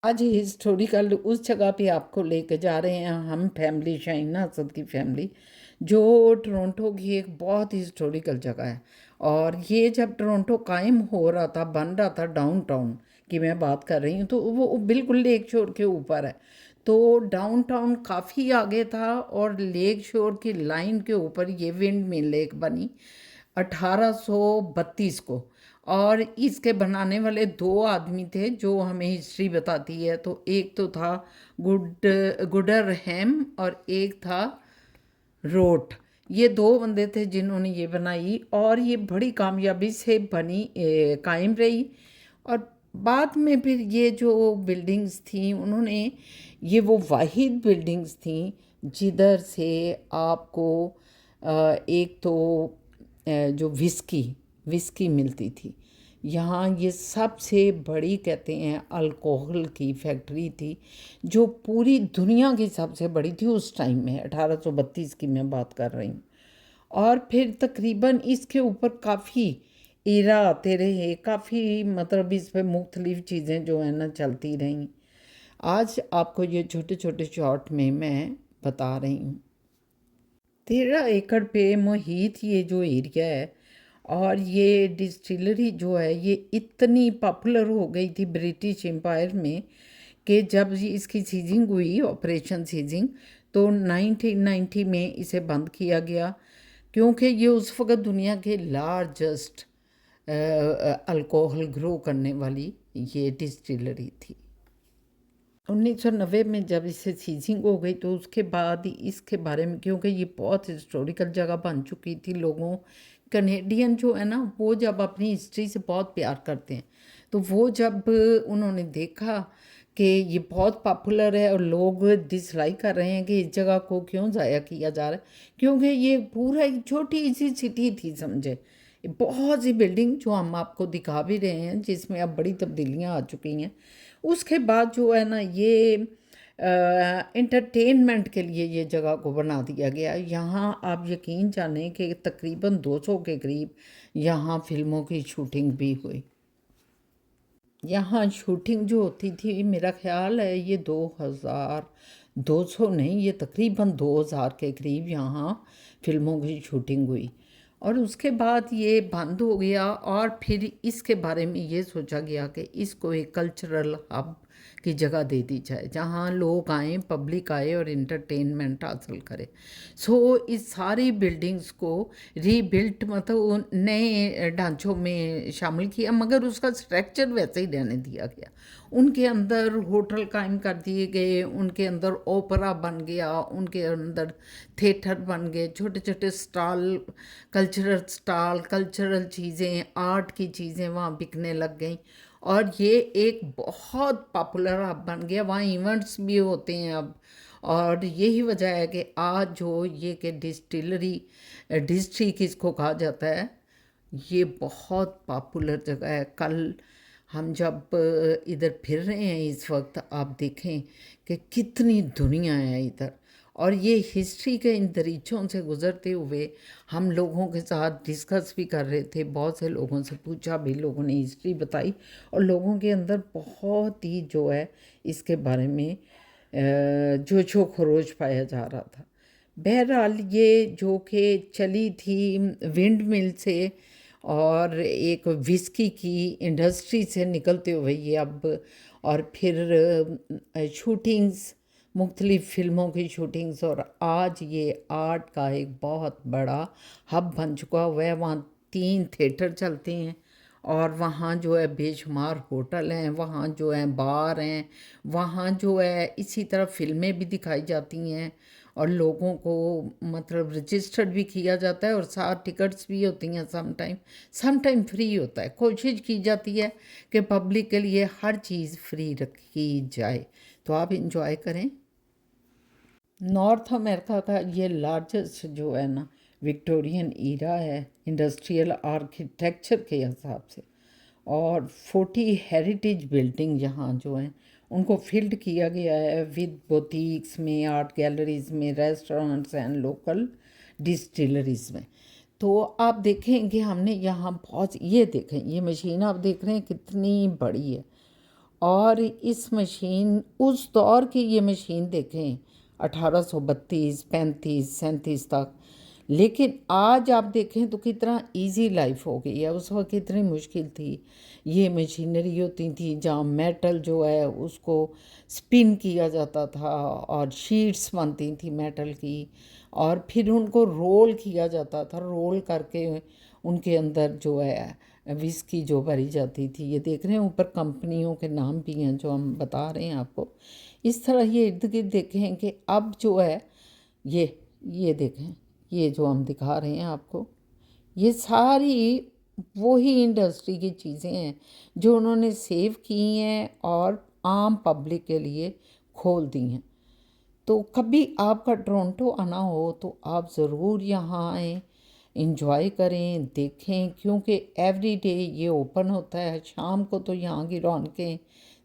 आज हिस्टोरिकल उस जगह पे आपको लेके जा रहे हैं हम, फैमिली शाइना असद की फैमिली, जो टोरंटो की एक बहुत हिस्टोरिकल जगह है। और ये जब टोरंटो कायम हो रहा था, बन रहा था, डाउनटाउन की मैं बात कर रही हूँ, तो वो बिल्कुल लेक शोर के ऊपर है। तो डाउनटाउन काफ़ी आगे था और लेक शोर की लाइन के ऊपर ये विंड मिल लेक बनी 1832 को। और इसके बनाने वाले दो आदमी थे जो हमें हिस्ट्री बताती है। तो एक तो था गुडरहैम और एक था रोट। ये दो बंदे थे जिन्होंने ये बनाई और ये बड़ी कामयाबी से बनी, कायम रही। और बाद में फिर ये जो बिल्डिंग्स थी, उन्होंने ये वो वाहिद बिल्डिंग्स थी जिधर से आपको एक तो जो विस्की मिलती थी। यहाँ ये सबसे बड़ी कहते हैं अल्कोहल की फैक्ट्री थी, जो पूरी दुनिया की सबसे बड़ी थी उस टाइम में। 1832 की मैं बात कर रही हूँ। और फिर तकरीबन इसके ऊपर काफ़ी एरा आते रहे, काफ़ी मतलब इस पे मुख्तलिफ़ चीज़ें जो है ना चलती रहीं। आज आपको ये छोटे छोटे शॉर्ट में मैं बता रही हूँ। 13 एकड़ पे मुहित ये जो एरिया है, और ये डिस्टिलरी जो है ये इतनी पॉपुलर हो गई थी ब्रिटिश एम्पायर में कि जब इसकी सीजिंग हुई, ऑपरेशन सीजिंग, तो 1990 में इसे बंद किया गया, क्योंकि ये उस वक्त दुनिया के लार्जेस्ट अल्कोहल ग्रो करने वाली ये डिस्टिलरी थी। 1990 में जब इसे सीजिंग हो गई तो उसके बाद इसके बारे में, क्योंकि ये बहुत हिस्टोरिकल जगह बन चुकी थी, लोगों कनेडियन जो है ना वो जब अपनी हिस्ट्री से बहुत प्यार करते हैं, तो वो जब उन्होंने देखा कि ये बहुत पॉपुलर है और लोग डिसलाइक कर रहे हैं कि इस जगह को क्यों ज़ाया किया जा रहा है, क्योंकि ये पूरा एक छोटी सी सिटी थी समझे। बहुत सी बिल्डिंग जो हम आपको दिखा भी रहे हैं जिसमें अब बड़ी तब्दीलियां आ चुकी हैं। उसके बाद जो है ना ये इंटरटेनमेंट के लिए ये जगह को बना दिया गया। यहाँ आप यकीन जानें कि तकरीबन 200 के करीब यहाँ फिल्मों की शूटिंग भी हुई। यहाँ शूटिंग जो होती थी, मेरा ख्याल है ये 2200 नहीं, ये तकरीबन 2000 के करीब यहाँ फिल्मों की शूटिंग हुई। और उसके बाद ये बंद हो गया और फिर इसके बारे में ये सोचा गया कि इसको एक कल्चरल हब की जगह दे दी जाए, जहाँ लोग आएँ, पब्लिक आए और इंटरटेनमेंट हासिल करे। सो इस सारी बिल्डिंग्स को रीबिल्ट, मतलब नए ढांचों में शामिल किया, मगर उसका स्ट्रक्चर वैसे ही रहने दिया गया। उनके अंदर होटल कायम कर दिए गए, उनके अंदर ओपरा बन गया, उनके अंदर थिएटर बन गए, छोटे छोटे स्टॉल, कल्चरल चीज़ें, आर्ट की चीज़ें वहाँ बिकने लग गई। और ये एक बहुत पॉपुलर हब बन गया, वहाँ इवेंट्स भी होते हैं अब। और यही वजह है कि आज जो ये कि डिस्ट्रिक्ट इसको कहा जाता है, ये बहुत पॉपुलर जगह है। कल हम जब इधर फिर रहे हैं इस वक्त, आप देखें कि कितनी दुनिया है इधर। और ये हिस्ट्री के इन दरीचों से गुज़रते हुए हम लोगों के साथ डिस्कस भी कर रहे थे, बहुत से लोगों से पूछा भी, लोगों ने हिस्ट्री बताई, और लोगों के अंदर बहुत ही जो है इसके बारे में जोशो खरोश पाया जा रहा था। बहरहाल ये जो कि चली थी विंड मिल से और एक विस्की की इंडस्ट्री से निकलते हुए ये अब, और फिर शूटिंग्स, मुख्तलिफ़ फ़िल्मों की शूटिंग्स, और आज ये आर्ट का एक बहुत बड़ा हब बन चुका हुआ है। वहाँ 3 थिएटर चलते हैं और वहाँ जो है बेशुमार होटल हैं, वहाँ जो है बार हैं, वहाँ जो है इसी तरह फ़िल्में भी दिखाई जाती हैं, और लोगों को मतलब रजिस्टर्ड भी किया जाता है, और साथ टिकट्स भी होती हैं। सम टाइम फ्री होता है। कोशिश की जाती है कि पब्लिक के लिए हर चीज़ फ्री रखी जाए, तो आप इंजॉय करें। नॉर्थ अमेरिका का ये लार्जेस्ट जो है ना विक्टोरियन ईरा है इंडस्ट्रियल आर्किटेक्चर के हिसाब से। और 40 हेरिटेज बिल्डिंग यहाँ जो हैं उनको फिल्ड किया गया है विद बुटीक्स में, आर्ट गैलरीज में, रेस्टोरेंट्स एंड लोकल डिस्टिलरीज में। तो आप देखें कि हमने यहाँ बहुत, ये देखें ये मशीन आप देख रहे हैं कितनी बड़ी है, और इस मशीन, उस दौर की ये मशीन देखें 1832, 35, 37 तक। लेकिन आज आप देखें तो कितना इजी लाइफ हो गई है। उस वक्त कितनी मुश्किल थी। ये मशीनरी होती थी जहाँ मेटल जो है उसको स्पिन किया जाता था और शीट्स बनती थी मेटल की, और फिर उनको रोल किया जाता था। रोल करके उनके अंदर जो है विस्की जो भरी जाती थी। ये देख रहे हैं ऊपर कंपनियों के नाम भी हैं जो हम बता रहे हैं आपको। इस तरह ये इर्द गिर्द देखें कि अब जो है ये देखें, ये जो हम दिखा रहे हैं आपको, ये सारी वही इंडस्ट्री की चीज़ें हैं जो उन्होंने सेव की हैं और आम पब्लिक के लिए खोल दी हैं। तो कभी आपका टोरंटो आना हो तो आप ज़रूर यहाँ आएँ, इंजॉय करें, देखें, क्योंकि एवरी डे ये ओपन होता है। शाम को तो यहाँ की रौनकें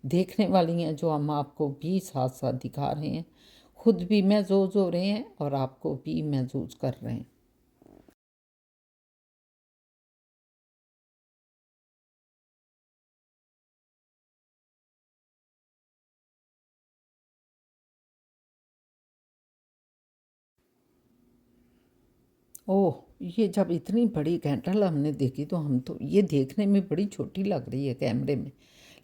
देखने वाली हैं जो हम आपको भी साथ साथ दिखा रहे हैं। खुद भी महसूस हो रहे हैं और आपको भी महसूस कर रहे हैं। ओह! ये जब इतनी बड़ी कैंडल हमने देखी तो हम तो, ये देखने में बड़ी छोटी लग रही है कैमरे में,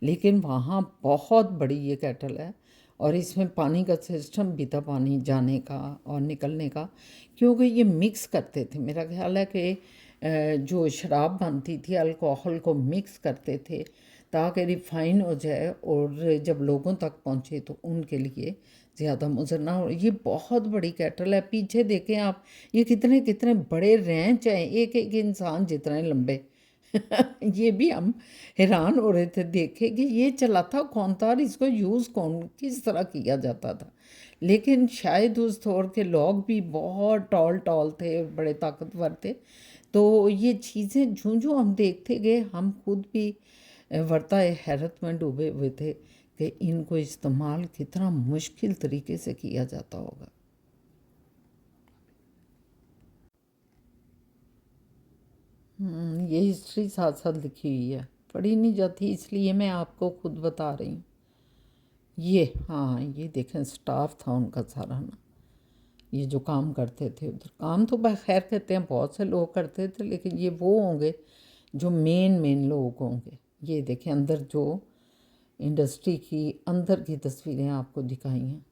लेकिन वहाँ बहुत बड़ी ये कैटल है और इसमें पानी का सिस्टम भी था, पानी जाने का और निकलने का, क्योंकि ये मिक्स करते थे। मेरा ख्याल है कि जो शराब बनती थी अल्कोहल को मिक्स करते थे ताकि रिफाइन हो जाए और जब लोगों तक पहुँचे तो उनके लिए ज़्यादा मुज़र ना हो। ये बहुत बड़ी कैटल है। पीछे देखें आप, ये कितने कितने बड़े रैंच हैं, एक एक इंसान जितने लंबे। ये भी हम हैरान हो रहे थे देखे कि ये चलाता कौन था और इसको यूज़ कौन किस तरह किया जाता था। लेकिन शायद उस दौर के लोग भी बहुत टॉल टॉल थे, बड़े ताकतवर थे। तो ये चीज़ें जूं जूं हम देखते गए हम खुद भी वर्ताए हैरत में डूबे हुए थे कि इनको इस्तेमाल कितना मुश्किल तरीके से किया जाता होगा। ये हिस्ट्री साथ साथ लिखी हुई है, पढ़ी नहीं जाती इसलिए मैं आपको खुद बता रही हूँ। ये, हाँ, ये देखें स्टाफ था उनका सारा ना, ये जो काम करते थे उधर। काम तो खैर कहते हैं बहुत से लोग करते थे, लेकिन ये वो होंगे जो मेन मेन लोग होंगे। ये देखें अंदर जो इंडस्ट्री की अंदर की तस्वीरें आपको दिखाई हैं।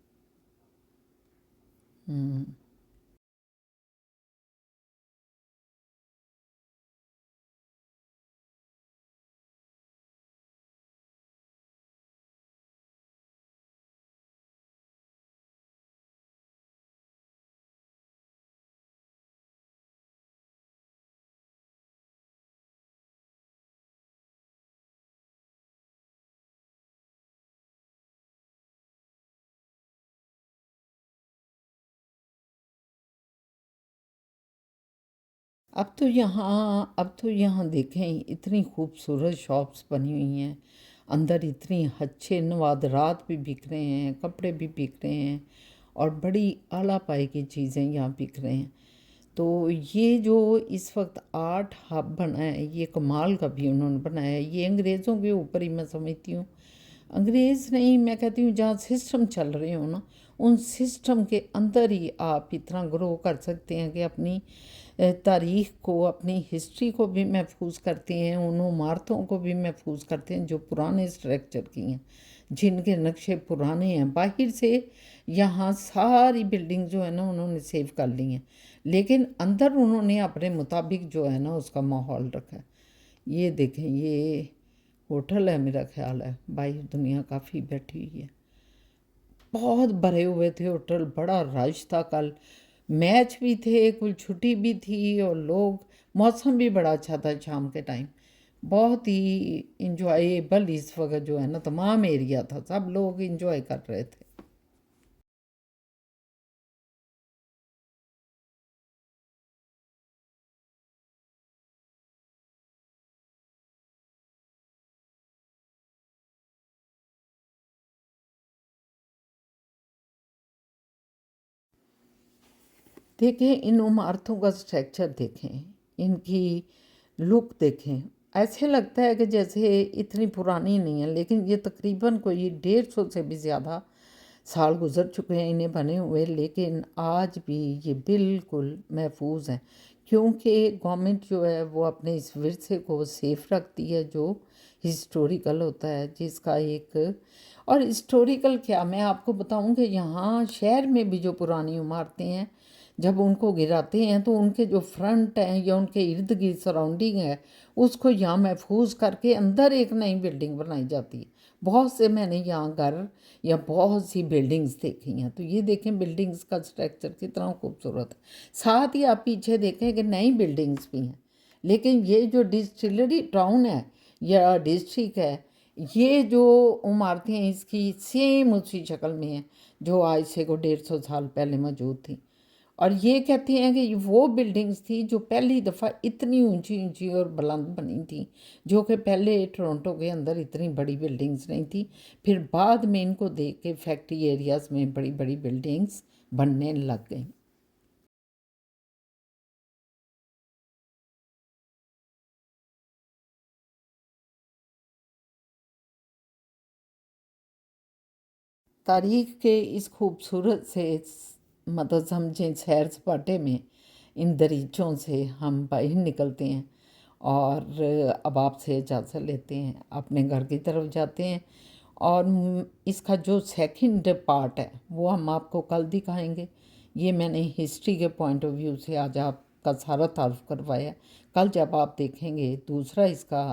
अब तो यहाँ देखें इतनी खूबसूरत शॉप्स बनी हुई हैं। अंदर इतनी अच्छे नवादरात भी बिक रहे हैं, कपड़े भी बिक रहे हैं और बड़ी आला पाई की चीज़ें यहाँ बिक रहे हैं। तो ये जो इस वक्त आर्ट हब बना है, ये कमाल का भी उन्होंने बनाया है। ये अंग्रेज़ों के ऊपर ही मैं समझती हूँ, अंग्रेज़ नहीं, मैं कहती हूँ जहाँ सिस्टम चल रहे हो ना, उन सिस्टम के अंदर ही आप इतना ग्रो कर सकते हैं कि अपनी तारीख़ को, अपनी हिस्ट्री को भी महफूज करते हैं, उन इमारतों को भी महफूज करते हैं जो पुराने स्ट्रक्चर की हैं, जिनके नक्शे पुराने हैं। बाहर से यहाँ सारी बिल्डिंग जो है ना उन्होंने सेव कर ली हैं, लेकिन अंदर उन्होंने अपने मुताबिक जो है ना उसका माहौल रखा है। ये देखें, ये होटल है, मेरा ख्याल है बाहर दुनिया काफ़ी बैठी हुई है। बहुत भरे हुए थे होटल, बड़ा रश था कल, मैच भी थे, कुछ छुट्टी भी थी और लोग, मौसम भी बड़ा अच्छा था शाम के टाइम। बहुत ही इंजॉयबल इस वक्त जो है ना तमाम एरिया था, सब लोग इंजॉय कर रहे थे। देखें इन इमारतों का स्ट्रक्चर देखें, इनकी लुक देखें, ऐसे लगता है कि जैसे इतनी पुरानी नहीं है, लेकिन ये तकरीबन कोई 150 से भी ज़्यादा साल गुजर चुके हैं इन्हें बने हुए, लेकिन आज भी ये बिल्कुल महफूज हैं, क्योंकि गवर्नमेंट जो है वो अपने इस विरसे को सेफ रखती है जो हिस्टोरिकल होता है, जिसका एक और हिस्टोरिकल क्या मैं आपको बताऊं कि यहाँ शहर में भी जो पुरानी इमारतें हैं, जब उनको गिराते हैं तो उनके जो फ्रंट हैं या उनके इर्द गिर्द सराउंडिंग है, उसको यहाँ महफूज करके अंदर एक नई बिल्डिंग बनाई जाती है। बहुत से मैंने यहाँ घर या बहुत सी बिल्डिंग्स देखी हैं, तो ये देखें बिल्डिंग्स का स्ट्रक्चर कितना खूबसूरत है। साथ ही आप पीछे देखें कि नई बिल्डिंग्स भी हैं, लेकिन ये जो डिस्टिलरी टाउन है या डिस्ट्रिक्ट है, ये जो इमारतें हैं इसकी सेम उसी शक्ल में है जो आज से को 150 साल पहले मौजूद थी। और ये कहते हैं कि वो बिल्डिंग्स थी जो पहली दफ़ा इतनी ऊंची ऊंची और बुलंद बनी थी, जो कि पहले टोरंटो के अंदर इतनी बड़ी बिल्डिंग्स नहीं थी। फिर बाद में इनको देख के फैक्ट्री एरियाज़ में बड़ी बड़ी बिल्डिंग्स बनने लग गई। तारीख के इस खूबसूरत से मतलब समझें सैर सपाटे में इन दरीचों से हम बाहर निकलते हैं और अब आपसे इजाज़त लेते हैं, अपने घर की तरफ जाते हैं। और इसका जो सेकंड पार्ट है वो हम आपको कल दिखाएंगे। ये मैंने हिस्ट्री के पॉइंट ऑफ व्यू से आज आपका सारा तारुफ करवाया। कल जब आप देखेंगे दूसरा इसका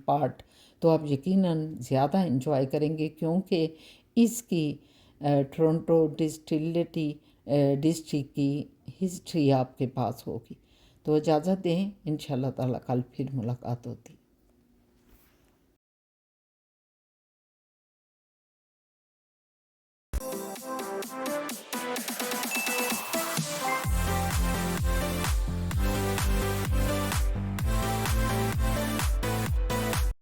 पार्ट, तो आप यकीनन ज़्यादा इन्जॉय करेंगे, क्योंकि इसकी टोरंटो डिस्टिलिटी डिस्ट्रिक्ट की हिस्ट्री आपके पास होगी। तो इजाज़त दें, इंशाल्लाह ताला कल फिर मुलाकात होती है।